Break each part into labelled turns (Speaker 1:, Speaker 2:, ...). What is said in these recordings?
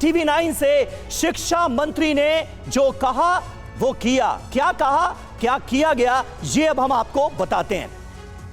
Speaker 1: TV 9 से शिक्षा मंत्री ने जो कहा वो किया। क्या कहा, क्या किया गया, ये अब हम आपको बताते हैं।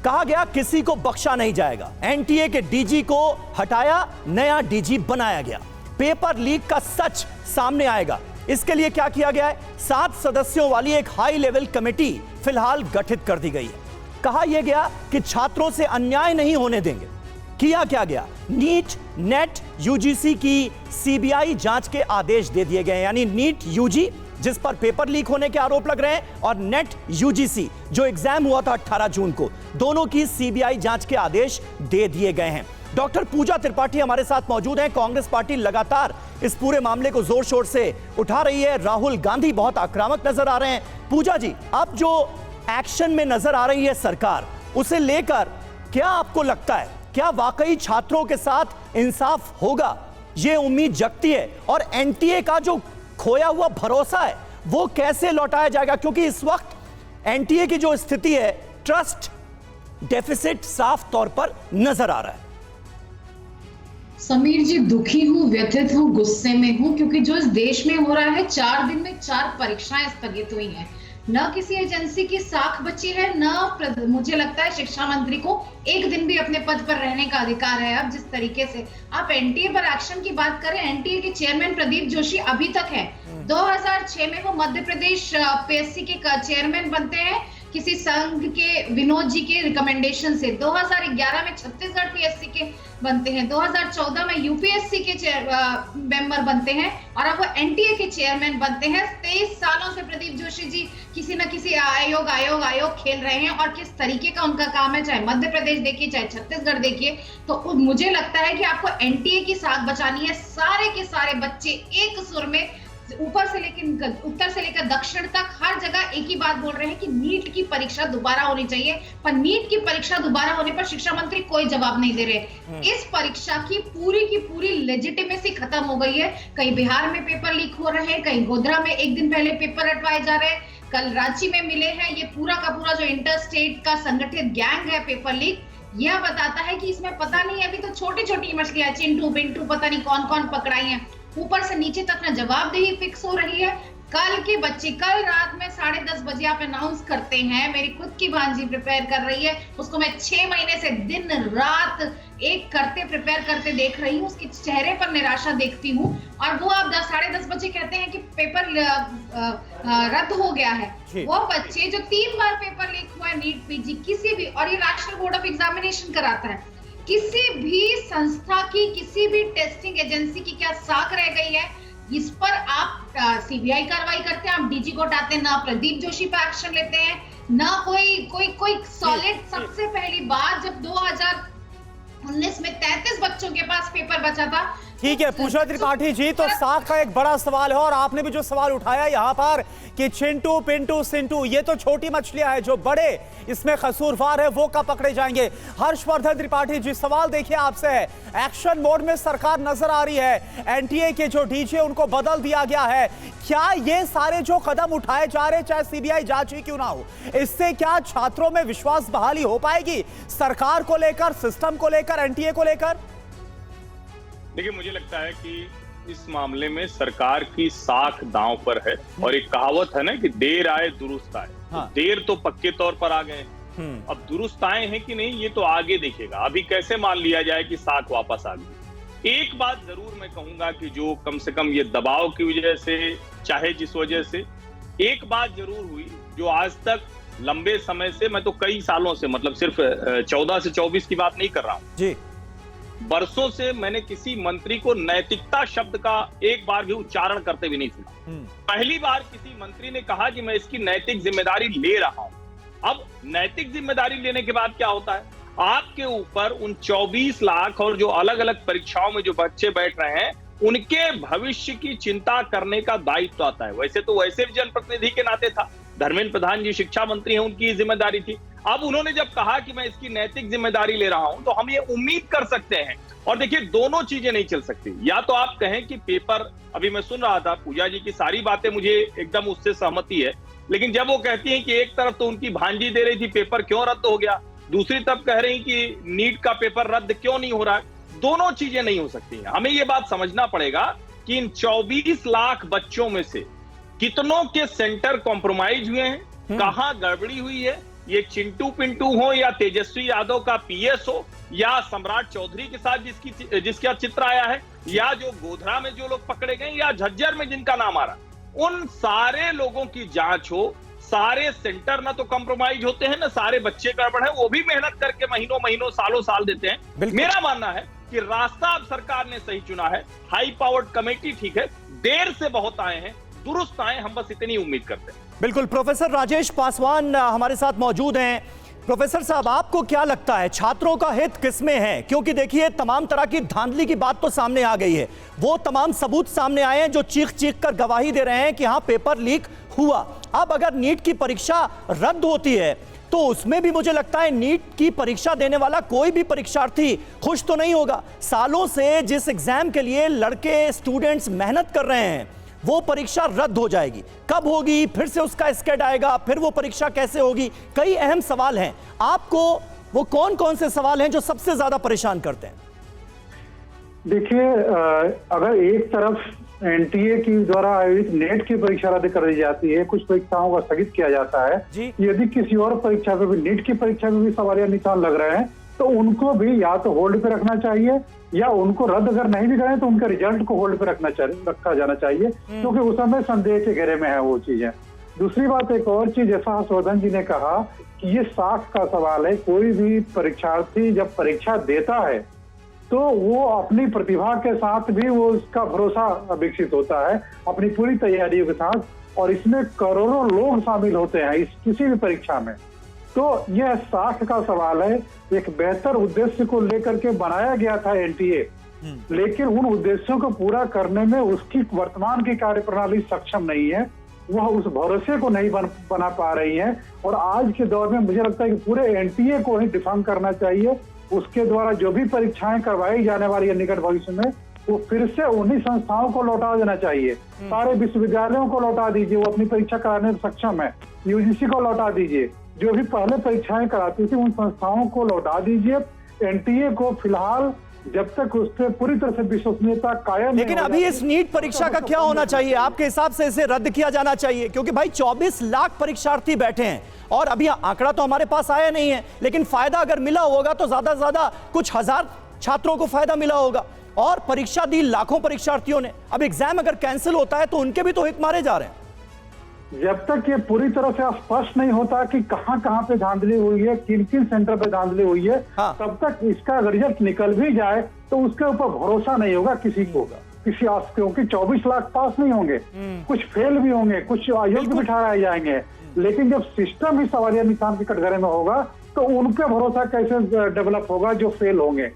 Speaker 1: कहा गया किसी को बख्शा नहीं जाएगा। एनटीए के डीजी को हटाया, नया डीजी बनाया गया। पेपर लीक का सच सामने आएगा। इसके लिए क्या किया गया है? 7 सदस्यों वाली एक हाई लेवल कमेटी फिलहाल गठित कर दी गई है। कहा यह गया कि छात्रों से अन्याय नहीं होने देंगे। किया क्या गया? नीट, नेट, यूजीसी की सीबीआई जांच के आदेश दे दिए गए। यानी नीट यूजी जिस पर पेपर लीक होने के आरोप लग रहे हैं, और नेट यूजीसी जो एग्जाम हुआ था 18 जून को, दोनों की सीबीआई जांच के आदेश दे दिए गए हैं। डॉक्टर पूजा त्रिपाठी हमारे साथ मौजूद हैं। कांग्रेस पार्टी लगातार इस पूरे मामले को जोर शोर से उठा रही है। राहुल गांधी बहुत आक्रामक नजर आ रहे हैं। पूजा जी, अब जो एक्शन में नजर आ रही है सरकार, उसे लेकर क्या आपको लगता है? क्या वाकई छात्रों के साथ इंसाफ होगा? ये उम्मीद जगती है। और एनटीए का जो खोया हुआ भरोसा है वो कैसे लौटाया जाएगा? क्योंकि इस वक्त एनटीए की जो स्थिति है, ट्रस्ट डेफिसिट साफ तौर पर नजर आ रहा है।
Speaker 2: समीर जी, दुखी हूं, व्यथित हूं, गुस्से में हूं, क्योंकि जो इस देश में हो रहा है, 4 दिन में 4 परीक्षाएं स्थगित हुई हैं। न किसी एजेंसी की साख बची है, न मुझे लगता है शिक्षा मंत्री को एक दिन भी अपने पद पर रहने का अधिकार है। अब जिस तरीके से आप एनटीए पर एक्शन की बात करें, एनटीए के चेयरमैन प्रदीप जोशी अभी तक है। 2006 में वो मध्य प्रदेश पीएससी के चेयरमैन बनते हैं किसी संघ के विनोद जी के रिकमेंडेशन से। 2011 में छत्तीसगढ़ पीएससी के बनते हैं। 2014 में यूपीएससी के मेंबर बनते हैं और अब वो एनटीए के चेयरमैन बनते हैं। 23 सालों से प्रदीप जोशी जी किसी न किसी आयोग खेल रहे हैं। और किस तरीके का उनका काम है, चाहे मध्य प्रदेश देखिए, चाहे छत्तीसगढ़ देखिए, तो मुझे लगता है कि आपको एनटीए की साख बचानी है। सारे के सारे बच्चे एक सुर में, ऊपर से लेकर उत्तर से लेकर दक्षिण तक, हर जगह एक ही बात बोल रहे हैं कि नीट की परीक्षा दोबारा होनी चाहिए। पर नीट की परीक्षा दोबारा होने पर शिक्षा मंत्री कोई जवाब नहीं दे रहे। इस परीक्षा की पूरी लेजिटिमेसी खत्म हो गई है। कहीं बिहार में पेपर लीक हो रहे हैं, कहीं गोधरा में एक दिन पहले पेपर हटवाए जा रहे हैं, कल रांची में मिले हैं। ये पूरा का पूरा जो इंटर स्टेट का संगठित गैंग है पेपर लीक, यह बताता है कि इसमें पता नहीं, अभी तो छोटी छोटी मछलियां, चिंटू बिंटू, पता नहीं कौन कौन पकड़ाई हैं। ऊपर से नीचे तक ना जवाबदेही फिक्स हो रही है। कल के बच्चे कल रात में 10:30 बजे आप अनाउंस करते हैं। मेरी खुद की भांजी प्रिपेयर कर रही है, उसको मैं 6 महीने से दिन रात एक प्रिपेयर करते देख रही हूँ। उसके चेहरे पर निराशा देखती हूँ। और वो आप 10:30 बजे कहते हैं कि पेपर रद्द हो गया है। वो बच्चे जो 3 बार पेपर लीक हुआ है, नीट, पीजी, किसी भी, और ये नेशनल बोर्ड ऑफ एग्जामिनेशन कराता है, किसी भी संस्था की, किसी भी टेस्टिंग एजेंसी की क्या साख रह गई है? इस पर आप सीबीआई कार्रवाई करते हैं, आप डीजी को हटाते हैं, ना प्रदीप जोशी पर एक्शन लेते हैं, ना कोई सॉलिड। सबसे पहली बार जब 2019 में 33 बच्चों के पास पेपर बचा था।
Speaker 1: ठीक है पूजा त्रिपाठी जी, तो साख का एक बड़ा सवाल है, और आपने भी जो सवाल उठाया यहाँ पर कि चिंटू पिंटू सिंटू, ये तो छोटी मछलियां हैं, जो बड़े इसमें कसूरवार है वो कब पकड़े जाएंगे? हर्षवर्धन त्रिपाठी जी, सवाल देखिए आपसे है। एक्शन मोड में सरकार नजर आ रही है, एनटीए के जो डीजी उनको बदल दिया गया है। क्या ये सारे जो कदम उठाए जा रहे, चाहे सीबीआई जांच ही क्यों ना हो, इससे क्या छात्रों में विश्वास बहाली हो पाएगी सरकार को लेकर, सिस्टम को लेकर, एनटीए को लेकर?
Speaker 3: देखिए, मुझे लगता है कि इस मामले में सरकार की साख दांव पर है। और एक कहावत है ना कि देर आए दुरुस्त आए। हाँ। तो देर तो पक्के तौर पर आ गए, अब दुरुस्त आए हैं कि नहीं ये तो आगे देखेगा। अभी कैसे मान लिया जाए कि साख वापस आ गई? एक बात जरूर मैं कहूंगा कि जो कम से कम ये दबाव की वजह से, चाहे जिस वजह से, एक बात जरूर हुई जो आज तक लंबे समय से, मैं तो कई सालों से, मतलब सिर्फ 14 से 24 की बात नहीं कर रहा हूं जी, बरसों से मैंने किसी मंत्री को नैतिकता शब्द का एक बार भी उच्चारण करते भी नहीं सुना। पहली बार किसी मंत्री ने कहा कि मैं इसकी नैतिक जिम्मेदारी ले रहा हूं। अब नैतिक जिम्मेदारी लेने के बाद क्या होता है? आपके ऊपर उन 24 लाख और जो अलग अलग परीक्षाओं में जो बच्चे बैठ रहे हैं, उनके भविष्य की चिंता करने का दायित्व आता है। वैसे तो वैसे भी जनप्रतिनिधि के नाते था, धर्मेंद्र प्रधान जी शिक्षा मंत्री हैं, उनकी जिम्मेदारी थी। अब उन्होंने जब कहा कि मैं इसकी नैतिक जिम्मेदारी ले रहा हूं, तो हम ये उम्मीद कर सकते हैं। और देखिए, दोनों चीजें नहीं चल सकती। या तो आप कहें कि पेपर, अभी मैं सुन रहा था पूजा जी की सारी बातें, मुझे एकदम उससे सहमति है, लेकिन जब वो कहती हैं कि एक तरफ तो उनकी भांजी दे रही थी पेपर क्यों रद्द हो गया, दूसरी तरफ कह रही कि नीट का पेपर रद्द क्यों नहीं हो रहा है, दोनों चीजें नहीं हो सकती हैं। हमें ये बात समझना पड़ेगा कि इन 24 लाख बच्चों में से कितनों के सेंटर कॉम्प्रोमाइज हुए हैं, कहां गड़बड़ी हुई है। ये चिंटू पिंटू हो या तेजस्वी यादव का पीएस हो या सम्राट चौधरी के साथ जिसका चित्र आया है, या जो गोधरा में जो लोग पकड़े गए या झज्जर में जिनका नाम आ रहा, उन सारे लोगों की जांच हो। सारे सेंटर ना तो कॉम्प्रोमाइज होते हैं, ना सारे बच्चे गड़बड़ है, वो भी मेहनत करके महीनों महीनों सालों साल देते हैं। मेरा मानना है कि रास्ता अब सरकार ने सही चुना है। हाई पावर्ड कमेटी ठीक है, देर से बहुत आए हैं, दुरुस्त आए, हम बस इतनी उम्मीद करते हैं।
Speaker 1: बिल्कुल। प्रोफेसर राजेश पासवान हमारे साथ मौजूद हैं। प्रोफेसर साहब, आपको क्या लगता है छात्रों का हित किसमें है? क्योंकि देखिए तमाम तरह की धांधली की बात तो सामने आ गई है, वो तमाम सबूत सामने आए हैं जो चीख चीख कर गवाही दे रहे हैं कि हाँ पेपर लीक हुआ। अब अगर नीट की परीक्षा रद्द होती है तो उसमें भी मुझे लगता है नीट की परीक्षा देने वाला कोई भी परीक्षार्थी खुश तो नहीं होगा। सालों से जिस एग्जाम के लिए लड़के स्टूडेंट्स मेहनत कर रहे हैं वो परीक्षा रद्द हो जाएगी। कब होगी, फिर से उसका स्केड आएगा, फिर वो परीक्षा कैसे होगी, कई अहम सवाल हैं। आपको वो कौन कौन से सवाल हैं जो सबसे ज्यादा परेशान करते हैं?
Speaker 4: देखिए, अगर एक तरफ एनटीए की द्वारा आयोजित नेट की परीक्षा रद्द कर दी जाती है, कुछ परीक्षाओं को स्थगित किया जाता है, यदि किसी और परीक्षा पे भी, नीट की परीक्षा में भी सवालिया निशान लग रहे हैं, तो उनको भी या तो होल्ड पे रखना चाहिए या उनको रद्द अगर नहीं भी करें तो उनके रिजल्ट को होल्ड पे रखा जाना चाहिए, क्योंकि उस समय संदेह के घेरे में है वो चीजें। दूसरी बात, एक और चीज, जैसा हर्षवर्धन जी ने कहा कि ये साख का सवाल है। कोई भी परीक्षार्थी जब परीक्षा देता है तो वो अपनी प्रतिभा के साथ भी वो उसका भरोसा विकसित होता है, अपनी पूरी तैयारियों के साथ, और इसमें करोड़ों लोग शामिल होते हैं इस किसी भी परीक्षा में। तो यह साख का सवाल है। एक बेहतर उद्देश्य को लेकर के बनाया गया था एनटीए, लेकिन उन उद्देश्यों को पूरा करने में उसकी वर्तमान की कार्यप्रणाली सक्षम नहीं है, वह उस भरोसे को नहीं बना पा रही है। और आज के दौर में मुझे लगता है कि पूरे एनटीए को ही डिफंक करना चाहिए। उसके द्वारा जो भी परीक्षाएं करवाई जाने वाली है निकट भविष्य में, वो फिर से उन्हीं संस्थाओं को लौटा देना चाहिए। सारे विश्वविद्यालयों को लौटा दीजिए, वो अपनी परीक्षा कराने में सक्षम है। यूजीसी को लौटा दीजिए, जो भी पहले परीक्षाएं कराती थी उन संस्थाओं को लौटा दीजिए। एनटीए को फिलहाल जब तक उस पर पूरी तरह से विश्वसनीयता कायम,
Speaker 1: लेकिन अभी इस नीट परीक्षा का क्या होना चाहिए आपके हिसाब से? इसे रद्द किया जाना चाहिए, क्योंकि भाई 24 लाख परीक्षार्थी बैठे हैं और अभी आंकड़ा तो हमारे पास आया नहीं है, लेकिन फायदा अगर मिला होगा तो ज्यादा से ज्यादा कुछ हजार छात्रों को फायदा मिला होगा, और परीक्षा दी लाखों परीक्षार्थियों ने। अब एग्जाम अगर कैंसिल होता है तो उनके भी तो हित मारे जा रहे हैं।
Speaker 4: जब तक ये पूरी तरह से स्पष्ट नहीं होता कि कहां कहां पे धांधली हुई है, किन किन सेंटर पे धांधली हुई है, तब तक इसका रिजल्ट निकल भी जाए तो उसके ऊपर भरोसा नहीं होगा किसी को, किसी क्योंकि 24 लाख पास नहीं होंगे, कुछ फेल भी होंगे, कुछ अयोग्य भी ठहराए जाएंगे। लेकिन जब सिस्टम ही सवालिया निशान के कटघरे में होगा तो उन पे भरोसा कैसे डेवलप होगा जो फेल होंगे।